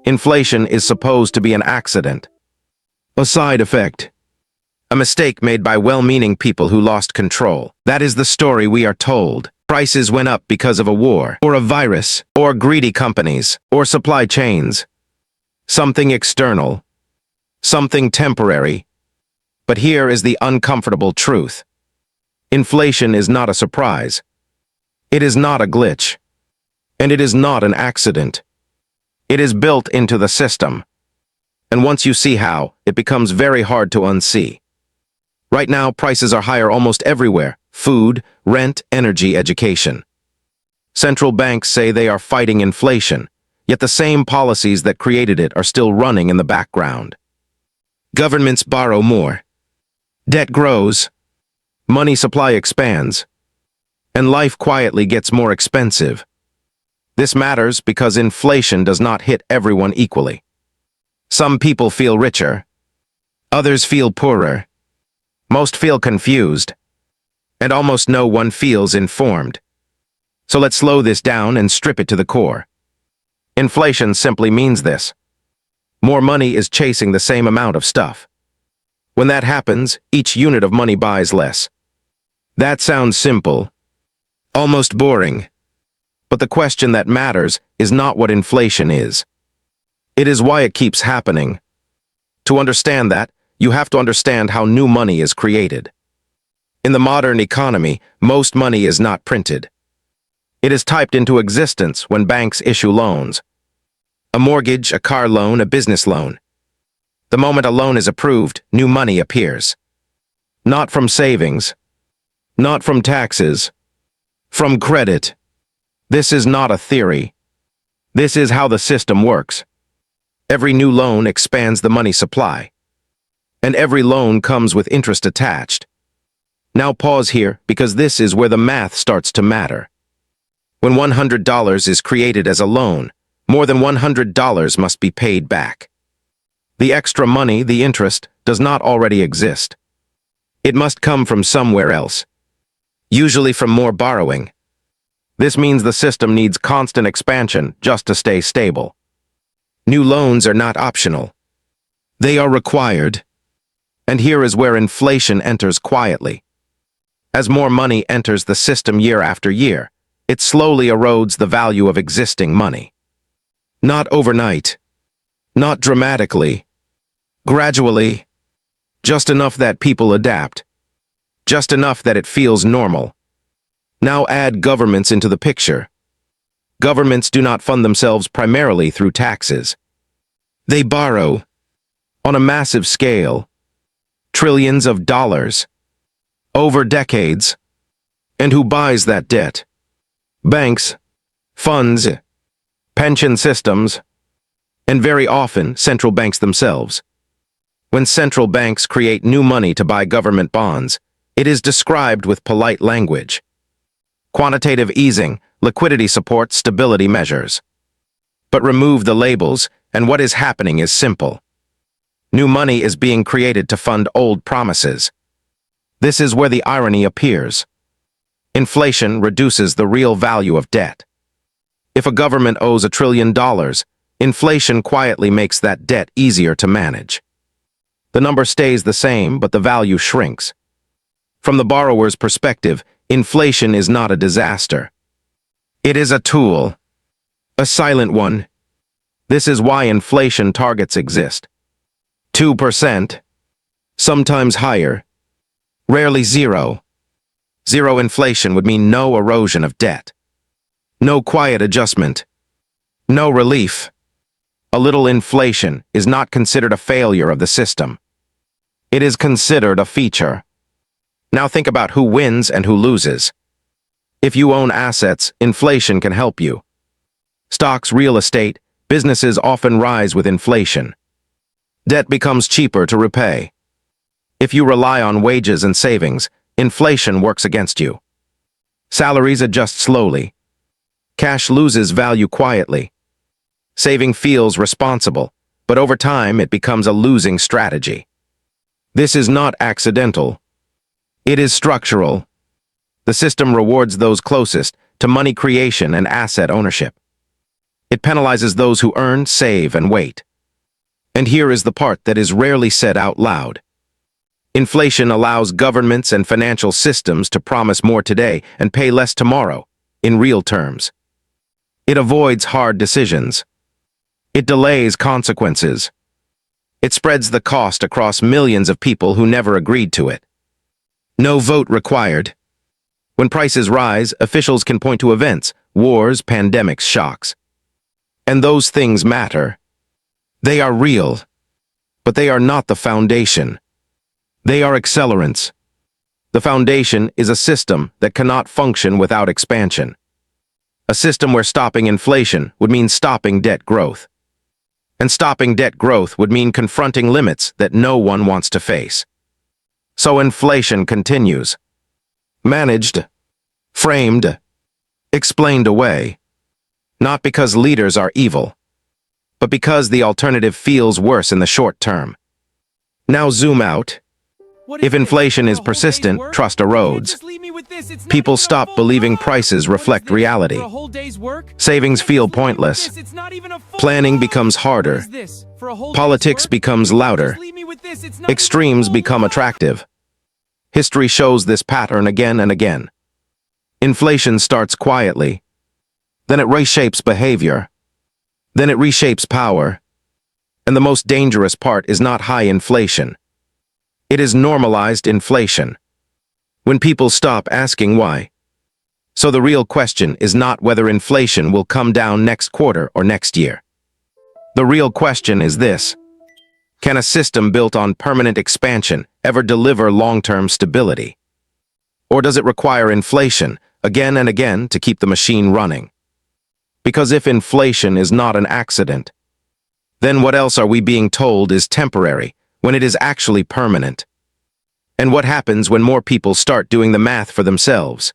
Inflation is supposed to be an accident, a side effect, a mistake made by well-meaning people who lost control. That is the story we are told. Prices went up because of a war, or a virus, or greedy companies, or supply chains. Something external, something temporary. But here is the uncomfortable truth. Inflation is not a surprise. It is not a glitch. And it is not an accident. It is built into the system. And once you see how, it becomes very hard to unsee. Right now, prices are higher almost everywhere: food, rent, energy, education. Central banks say they are fighting inflation, yet the same policies that created it are still running in the background. Governments borrow more. Debt grows. Money supply expands. And life quietly gets more expensive. This matters because inflation does not hit everyone equally. Some people feel richer. Others feel poorer. Most feel confused. And almost no one feels informed. So let's slow this down and strip it to the core. Inflation simply means this. More money is chasing the same amount of stuff. When that happens, each unit of money buys less. That sounds simple, almost boring. But the question that matters is not what inflation is. It is why it keeps happening. To understand that, you have to understand how new money is created. In the modern economy, most money is not printed. It is typed into existence when banks issue loans. A mortgage, a car loan, a business loan. The moment a loan is approved, new money appears. Not from savings. Not from taxes. From credit. This is not a theory. This is how the system works. Every new loan expands the money supply. And every loan comes with interest attached. Now pause here, because this is where the math starts to matter. When $100 is created as a loan, more than $100 must be paid back. The extra money, the interest, does not already exist. It must come from somewhere else, usually from more borrowing. This means the system needs constant expansion just to stay stable. New loans are not optional. They are required. And here is where inflation enters quietly. As more money enters the system year after year, it slowly erodes the value of existing money. Not overnight. Not dramatically. Gradually. Just enough that people adapt. Just enough that it feels normal. Now add governments into the picture. Governments do not fund themselves primarily through taxes. They borrow. On a massive scale. Trillions of dollars. Over decades. And who buys that debt? Banks. Funds. Pension systems. And very often, central banks themselves. When central banks create new money to buy government bonds, it is described with polite language. Quantitative easing, liquidity support, stability measures. But remove the labels, and what is happening is simple. New money is being created to fund old promises. This is where the irony appears. Inflation reduces the real value of debt. If a government owes $1 trillion, inflation quietly makes that debt easier to manage. The number stays the same, but the value shrinks. From the borrower's perspective, inflation is not a disaster. It is a tool. A silent one. This is why inflation targets exist. 2%. Sometimes higher. Rarely zero. Zero inflation would mean no erosion of debt. No quiet adjustment. No relief. A little inflation is not considered a failure of the system. It is considered a feature. Now think about who wins and who loses. If you own assets, inflation can help you. Stocks, real estate, businesses often rise with inflation. Debt becomes cheaper to repay. If you rely on wages and savings, inflation works against you. Salaries adjust slowly. Cash loses value quietly. Saving feels responsible, but over time it becomes a losing strategy. This is not accidental. It is structural. The system rewards those closest to money creation and asset ownership. It penalizes those who earn, save, and wait. And here is the part that is rarely said out loud. Inflation allows governments and financial systems to promise more today and pay less tomorrow, in real terms. It avoids hard decisions. It delays consequences. It spreads the cost across millions of people who never agreed to it. No vote required. When prices rise, officials can point to events, wars, pandemics, shocks. And those things matter. They are real, but they are not the foundation. They are accelerants. The foundation is a system that cannot function without expansion. A system where stopping inflation would mean stopping debt growth. And stopping debt growth would mean confronting limits that no one wants to face. So inflation continues. Managed, framed, explained away. Not because leaders are evil, but because the alternative feels worse in the short term. Now zoom out. If inflation is persistent, trust erodes. People stop believing prices reflect reality. Savings feel pointless. Planning becomes harder. Politics becomes louder. Extremes become attractive. History shows this pattern again and again. Inflation starts quietly. Then it reshapes behavior. Then it reshapes power. And the most dangerous part is not high inflation. It is normalized inflation. When people stop asking why. So the real question is not whether inflation will come down next quarter or next year. The real question is this: can a system built on permanent expansion ever deliver long-term stability? Or does it require inflation again and again to keep the machine running? Because if inflation is not an accident, then what else are we being told is temporary when it is actually permanent? And what happens when more people start doing the math for themselves?